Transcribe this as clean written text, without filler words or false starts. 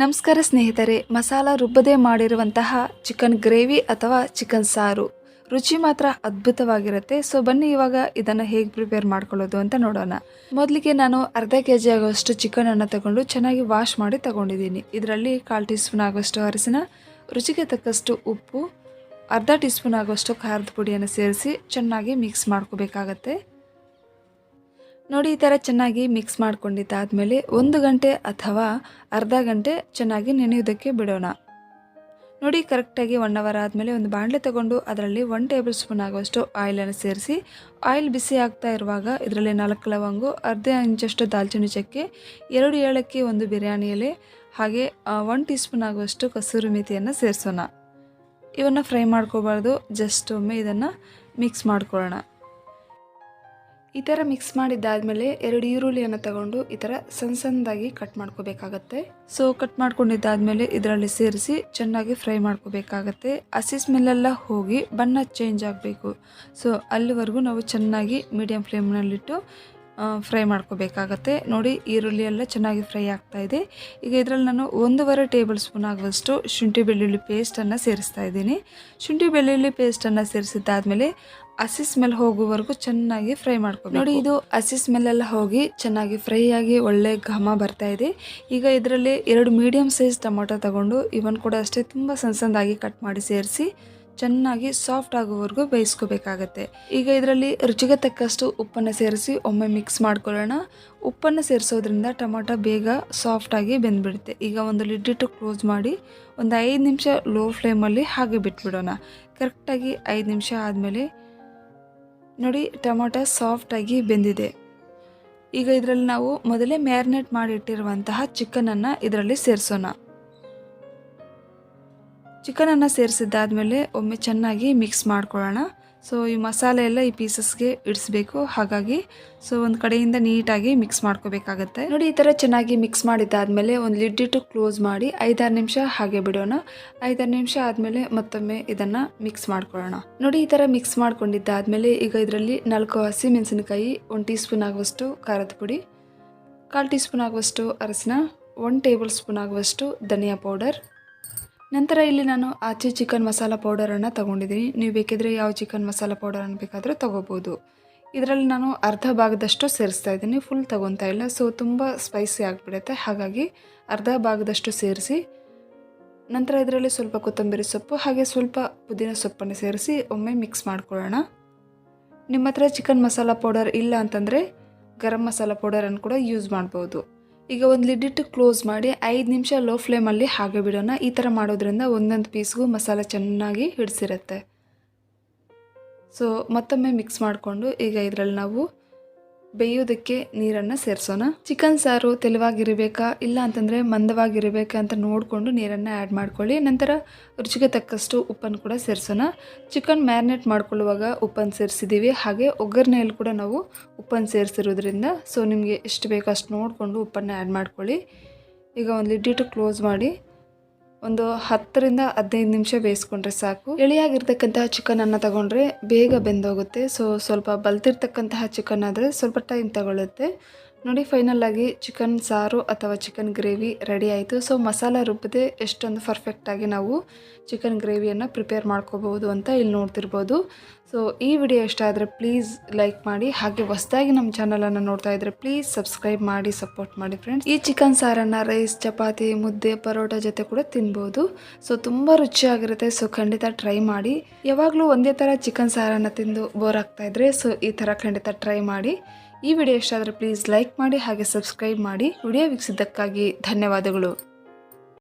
ನಮಸ್ಕಾರ ಸ್ನೇಹಿತರೆ, ಮಸಾಲ ರುಬ್ಬದೆ ಮಾಡಿರುವಂತಹ ಚಿಕನ್ ಗ್ರೇವಿ ಅಥವಾ ಚಿಕನ್ ಸಾರು ರುಚಿ ಮಾತ್ರ ಅದ್ಭುತವಾಗಿರುತ್ತೆ. ಸೊ ಬನ್ನಿ ಇವಾಗ ಇದನ್ನು ಹೇಗೆ ಪ್ರಿಪೇರ್ ಮಾಡ್ಕೊಳ್ಳೋದು ಅಂತ ನೋಡೋಣ. ಮೊದಲಿಗೆ ನಾನು ಅರ್ಧ ಕೆಜಿ ಆಗುವಷ್ಟು ಚಿಕನ್ ಅನ್ನು ತಗೊಂಡು ಚೆನ್ನಾಗಿ ವಾಶ್ ಮಾಡಿ ತಗೊಂಡಿದ್ದೀನಿ. ಇದರಲ್ಲಿ 1/4 ಟೀ ಸ್ಪೂನ್ ಆಗುವಷ್ಟು ಅರಿಶಿನ, ರುಚಿಗೆ ತಕ್ಕಷ್ಟು ಉಪ್ಪು, ಅರ್ಧ ಟೀ ಸ್ಪೂನ್ ಆಗುವಷ್ಟು ಖಾರದ ಪುಡಿಯನ್ನು ಸೇರಿಸಿ ಚೆನ್ನಾಗಿ ಮಿಕ್ಸ್ ಮಾಡ್ಕೋಬೇಕಾಗತ್ತೆ. ನೋಡಿ, ಈ ಥರ ಚೆನ್ನಾಗಿ ಮಿಕ್ಸ್ ಮಾಡ್ಕೊಂಡಿದ್ದಾದಮೇಲೆ 1 ಗಂಟೆ ಅಥವಾ ಅರ್ಧ ಗಂಟೆ ಚೆನ್ನಾಗಿ ನೆನೆಯೋದಕ್ಕೆ ಬಿಡೋಣ. ನೋಡಿ, ಕರೆಕ್ಟಾಗಿ 1 ಅವರ್ ಆದಮೇಲೆ ಒಂದು ಬಾಣಲೆ ತಗೊಂಡು ಅದರಲ್ಲಿ 1 ಟೇಬಲ್ ಸ್ಪೂನ್ ಆಗುವಷ್ಟು ಆಯಿಲನ್ನು ಸೇರಿಸಿ, ಆಯಿಲ್ ಬಿಸಿ ಆಗ್ತಾ ಇರುವಾಗ ಇದರಲ್ಲಿ 4 ಲವಂಗು, ಅರ್ಧ ಇಂಚಷ್ಟು ದಾಲ್ಚಿನ್ನಿ ಚಕ್ಕೆ, 2 ಏಲಕ್ಕಿ, 1 ಬಿರಿಯಾನಿ ಎಲೆ, ಹಾಗೆ 1 ಟೀ ಸ್ಪೂನ್ ಆಗುವಷ್ಟು ಕಸೂರಿ ಮೇಥಿಯನ್ನು ಸೇರಿಸೋಣ. ಇವನ್ನು ಫ್ರೈ ಮಾಡ್ಕೋಬಾರ್ದು, ಜಸ್ಟ್ ಒಮ್ಮೆ ಇದನ್ನು ಮಿಕ್ಸ್ ಮಾಡ್ಕೊಳ್ಳೋಣ. ಈ ಥರ ಮಿಕ್ಸ್ ಮಾಡಿದ್ದಾದಮೇಲೆ 2 ಈರುಳ್ಳಿಯನ್ನು ತಗೊಂಡು ಈ ಥರ ಸಣ್ಣದಾಗಿ ಕಟ್ ಮಾಡ್ಕೋಬೇಕಾಗತ್ತೆ. ಸೊ ಕಟ್ ಮಾಡ್ಕೊಂಡಿದ್ದಾದಮೇಲೆ ಇದರಲ್ಲಿ ಸೇರಿಸಿ ಚೆನ್ನಾಗಿ ಫ್ರೈ ಮಾಡ್ಕೋಬೇಕಾಗತ್ತೆ. ಹಸಿ ಸ್ಮೆಲ್ಲೆಲ್ಲ ಹೋಗಿ ಬಣ್ಣ ಚೇಂಜ್ ಆಗಬೇಕು. ಸೊ ಅಲ್ಲಿವರೆಗೂ ನಾವು ಚೆನ್ನಾಗಿ ಮೀಡಿಯಂ ಫ್ಲೇಮ್ನಲ್ಲಿಟ್ಟು ಫ್ರೈ ಮಾಡ್ಕೋಬೇಕಾಗತ್ತೆ. ನೋಡಿ, ಈರುಳ್ಳಿ ಎಲ್ಲ ಚೆನ್ನಾಗಿ ಫ್ರೈ ಆಗ್ತಾ ಇದೆ. ಈಗ ಇದರಲ್ಲಿ ನಾನು 1.5 ಟೇಬಲ್ ಸ್ಪೂನ್ ಆಗುವಷ್ಟು ಶುಂಠಿ ಬೆಳ್ಳುಳ್ಳಿ ಪೇಸ್ಟನ್ನು ಸೇರಿಸ್ತಾ ಇದ್ದೀನಿ. ಶುಂಠಿ ಬೆಳ್ಳುಳ್ಳಿ ಪೇಸ್ಟನ್ನು ಸೇರಿಸಿದ್ದಾದಮೇಲೆ ಹಸಿ ಸ್ಮೆಲ್ ಹೋಗುವವರೆಗೂ ಚೆನ್ನಾಗಿ ಫ್ರೈ ಮಾಡ್ಕೋಬೇಕು. ನೋಡಿ, ಇದು ಹಸಿ ಸ್ಮೆಲ್ ಎಲ್ಲ ಹೋಗಿ ಚೆನ್ನಾಗಿ ಫ್ರೈ ಆಗಿ ಒಳ್ಳೆ ಘಮ ಬರ್ತಾ ಇದೆ. ಈಗ ಇದರಲ್ಲಿ 2 ಮೀಡಿಯಂ ಸೈಜ್ ಟೊಮೊಟೊ ತಗೊಂಡು ಇವನ್ ಕೂಡ ಅಷ್ಟೇ ತುಂಬ ಸಣ್ಣದಾಗಿ ಕಟ್ ಮಾಡಿ ಸೇರಿಸಿ ಚೆನ್ನಾಗಿ ಸಾಫ್ಟ್ ಆಗುವವರೆಗೂ ಬೇಯಿಸ್ಕೋಬೇಕಾಗತ್ತೆ. ಈಗ ಇದರಲ್ಲಿ ರುಚಿಗೆ ತಕ್ಕಷ್ಟು ಉಪ್ಪನ್ನು ಸೇರಿಸಿ ಒಮ್ಮೆ ಮಿಕ್ಸ್ ಮಾಡ್ಕೊಳ್ಳೋಣ. ಉಪ್ಪನ್ನು ಸೇರಿಸೋದ್ರಿಂದ ಟೊಮೊಟೊ ಬೇಗ ಸಾಫ್ಟಾಗಿ ಬೆಂದ್ಬಿಡುತ್ತೆ. ಈಗ ಒಂದು ಲಿಡ್ ಇಟ್ಟು ಕ್ಲೋಸ್ ಮಾಡಿ ಒಂದು 5 ನಿಮಿಷ ಲೋ ಫ್ಲೇಮಲ್ಲಿ ಹಾಗೆ ಬಿಟ್ಬಿಡೋಣ. ಕರೆಕ್ಟಾಗಿ 5 ನಿಮಿಷ ಆದಮೇಲೆ ನೋಡಿ, ಟೊಮೊಟೊ ಸಾಫ್ಟಾಗಿ ಬೆಂದಿದೆ. ಈಗ ಇದರಲ್ಲಿ ನಾವು ಮೊದಲೇ ಮ್ಯಾರಿನೇಟ್ ಮಾಡಿ ಇಟ್ಟಿರುವಂತಹ ಚಿಕನನ್ನು ಇದರಲ್ಲಿ ಸೇರಿಸೋಣ. ಚಿಕನನ್ನು ಸೇರಿಸಿದ್ದಾದಮೇಲೆ ಒಮ್ಮೆ ಚೆನ್ನಾಗಿ ಮಿಕ್ಸ್ ಮಾಡ್ಕೊಳ್ಳೋಣ. ಸೊ ಈ ಮಸಾಲೆ ಎಲ್ಲ ಈ ಪೀಸಸ್ಗೆ ಇಡಿಸ್ಬೇಕು. ಹಾಗಾಗಿ ಒಂದು ಕಡೆಯಿಂದ ನೀಟಾಗಿ ಮಿಕ್ಸ್ ಮಾಡ್ಕೋಬೇಕಾಗತ್ತೆ. ನೋಡಿ, ಈ ಥರ ಚೆನ್ನಾಗಿ ಮಿಕ್ಸ್ ಮಾಡಿದ್ದಾದಮೇಲೆ ಒಂದು ಲಿಡ್ ಇಟ್ಟು ಕ್ಲೋಸ್ ಮಾಡಿ 5-6 ನಿಮಿಷ ಹಾಗೆ ಬಿಡೋಣ. 5-6 ನಿಮಿಷ ಆದಮೇಲೆ ಮತ್ತೊಮ್ಮೆ ಇದನ್ನು ಮಿಕ್ಸ್ ಮಾಡ್ಕೊಳ್ಳೋಣ. ನೋಡಿ, ಈ ಥರ ಮಿಕ್ಸ್ ಮಾಡ್ಕೊಂಡಿದ್ದಾದಮೇಲೆ ಈಗ ಇದರಲ್ಲಿ 4 ಹಸಿ ಮೆಣಸಿನಕಾಯಿ, 1 ಟೀ ಸ್ಪೂನ್ ಆಗುವಷ್ಟು ಖಾರದ ಪುಡಿ, 1/4 ಟೀ ಸ್ಪೂನ್ ಆಗುವಷ್ಟು ಅರಿಶಿನ, 1 ಟೇಬಲ್ ಸ್ಪೂನ್ ಆಗುವಷ್ಟು ಧನಿಯಾ ಪೌಡರ್, ನಂತರ ಇಲ್ಲಿ ನಾನು ಆಚೆ ಚಿಕನ್ ಮಸಾಲ ಪೌಡರನ್ನು ತೊಗೊಂಡಿದ್ದೀನಿ. ನೀವು ಬೇಕಿದ್ರೆ ಯಾವ ಚಿಕನ್ ಮಸಾಲ ಪೌಡರನ್ನು ಬೇಕಾದರೂ ತೊಗೋಬೋದು. ಇದರಲ್ಲಿ ನಾನು ಅರ್ಧ ಭಾಗದಷ್ಟು ಸೇರಿಸ್ತಾ ಇದ್ದೀನಿ, ಫುಲ್ ತೊಗೊತಾ ಇಲ್ಲ. ಸೊ ತುಂಬ ಸ್ಪೈಸಿ ಆಗಿಬಿಡುತ್ತೆ. ಹಾಗಾಗಿ ಅರ್ಧ ಭಾಗದಷ್ಟು ಸೇರಿಸಿ ನಂತರ ಇದರಲ್ಲಿ ಸ್ವಲ್ಪ ಕೊತ್ತಂಬರಿ ಸೊಪ್ಪು ಹಾಗೆ ಸ್ವಲ್ಪ ಪುದೀನ ಸೊಪ್ಪನ್ನು ಸೇರಿಸಿ ಒಮ್ಮೆ ಮಿಕ್ಸ್ ಮಾಡ್ಕೊಳ್ಳೋಣ. ನಿಮ್ಮ ಹತ್ರ ಚಿಕನ್ ಮಸಾಲ ಪೌಡರ್ ಇಲ್ಲ ಅಂತಂದರೆ ಗರಂ ಮಸಾಲ ಪೌಡರನ್ನು ಕೂಡ ಯೂಸ್ ಮಾಡ್ಬೋದು. ಈಗ ಒಂದು ಲಿಡ್ ಇಟ್ಟು ಕ್ಲೋಸ್ ಮಾಡಿ 5 ನಿಮಿಷ ಲೋ ಫ್ಲೇಮಲ್ಲಿ ಹಾಗೆ ಬಿಡೋಣ. ಈ ಥರ ಮಾಡೋದ್ರಿಂದ ಒಂದೊಂದು ಪೀಸ್ಗೂ ಮಸಾಲೆ ಚೆನ್ನಾಗಿ ಹಿಡಿಸಿರುತ್ತೆ. ಸೊ ಮತ್ತೊಮ್ಮೆ ಮಿಕ್ಸ್ ಮಾಡಿಕೊಂಡು ಈಗ ಇದರಲ್ಲಿ ನಾವು ಬೇಯೋದಕ್ಕೆ ನೀರನ್ನು ಸೇರಿಸೋಣ. ಚಿಕನ್ ಸಾರು ತೆಳುವಾಗಿರಬೇಕಾ ಇಲ್ಲ ಅಂತಂದರೆ ಮಂದವಾಗಿರಬೇಕಾ ಅಂತ ನೋಡಿಕೊಂಡು ನೀರನ್ನು ಆ್ಯಡ್ ಮಾಡ್ಕೊಳ್ಳಿ. ನಂತರ ರುಚಿಗೆ ತಕ್ಕಷ್ಟು ಉಪ್ಪನ್ನು ಕೂಡ ಸೇರಿಸೋಣ. ಚಿಕನ್ ಮ್ಯಾರಿನೇಟ್ ಮಾಡ್ಕೊಳ್ಳುವಾಗ ಉಪ್ಪನ್ನು ಸೇರಿಸಿದ್ದೀವಿ, ಹಾಗೆ ಒಗ್ಗರಣೆಯಲ್ಲಿ ಕೂಡ ನಾವು ಉಪ್ಪನ್ನು ಸೇರಿಸಿರೋದ್ರಿಂದ ಸೊ ನಿಮಗೆ ಎಷ್ಟು ಬೇಕೋ ಅಷ್ಟು ನೋಡಿಕೊಂಡು ಉಪ್ಪನ್ನು ಆ್ಯಡ್ ಮಾಡ್ಕೊಳ್ಳಿ. ಈಗ ಒಂದು ಲಿಡ್ ಇಟ್ಟು ಕ್ಲೋಸ್ ಮಾಡಿ ಒಂದು 10ರಿಂದ 15 ನಿಮಿಷ ಬೇಯಿಸ್ಕೊಂಡ್ರೆ ಸಾಕು. ಎಳೆಯಾಗಿರ್ತಕ್ಕಂತಹ ಚಿಕನನ್ನು ತಗೊಂಡ್ರೆ ಬೇಗ ಬೆಂದೋಗುತ್ತೆ. ಸೊ ಸ್ವಲ್ಪ ಬಲ್ತಿರ್ತಕ್ಕಂತಹ ಚಿಕನ್ ಆದರೆ ಸ್ವಲ್ಪ ಟೈಮ್ ತಗೊಳ್ಳುತ್ತೆ. ನೋಡಿ, ಫೈನಲ್ ಆಗಿ ಚಿಕನ್ ಸಾರು ಅಥವಾ ಚಿಕನ್ ಗ್ರೇವಿ ರೆಡಿ ಆಯಿತು. ಸೊ ಮಸಾಲ ರುಬ್ಬದೆ ಎಷ್ಟೊಂದು ಪರ್ಫೆಕ್ಟಾಗಿ ನಾವು ಚಿಕನ್ ಗ್ರೇವಿಯನ್ನು ಪ್ರಿಪೇರ್ ಮಾಡ್ಕೋಬಹುದು ಅಂತ ಇಲ್ಲಿ ನೋಡ್ತಿರ್ಬೋದು. ಸೊ ಈ ವಿಡಿಯೋ ಇಷ್ಟ ಆದರೆ ಪ್ಲೀಸ್ ಲೈಕ್ ಮಾಡಿ, ಹಾಗೆ ಹೊಸದಾಗಿ ನಮ್ಮ ಚಾನಲನ್ನು ನೋಡ್ತಾ ಇದ್ದರೆ ಪ್ಲೀಸ್ ಸಬ್ಸ್ಕ್ರೈಬ್ ಮಾಡಿ, ಸಪೋರ್ಟ್ ಮಾಡಿ ಫ್ರೆಂಡ್ಸ್. ಈ ಚಿಕನ್ ಸಾರನ್ನು ರೈಸ್, ಚಪಾತಿ, ಮುದ್ದೆ, ಪರೋಟ ಜೊತೆ ಕೂಡ ತಿನ್ಬೋದು. ಸೊ ತುಂಬ ರುಚಿಯಾಗಿರುತ್ತೆ. ಸೊ ಖಂಡಿತ ಟ್ರೈ ಮಾಡಿ. ಯಾವಾಗಲೂ ಒಂದೇ ಥರ ಚಿಕನ್ ಸಾರನ್ನು ತಿಂದು ಬೋರ್ ಆಗ್ತಾ ಇದ್ರೆ ಸೊ ಈ ಥರ ಖಂಡಿತ ಟ್ರೈ ಮಾಡಿ. ಈ ವಿಡಿಯೋ ಇಷ್ಟ ಆದರೆ ಪ್ಲೀಸ್ ಲೈಕ್ ಮಾಡಿ, ಹಾಗೆ ಸಬ್ಸ್ಕ್ರೈಬ್ ಮಾಡಿ. ವಿಡಿಯೋ ವೀಕ್ಷಿಸಿದ್ದಕ್ಕಾಗಿ ಧನ್ಯವಾದಗಳು.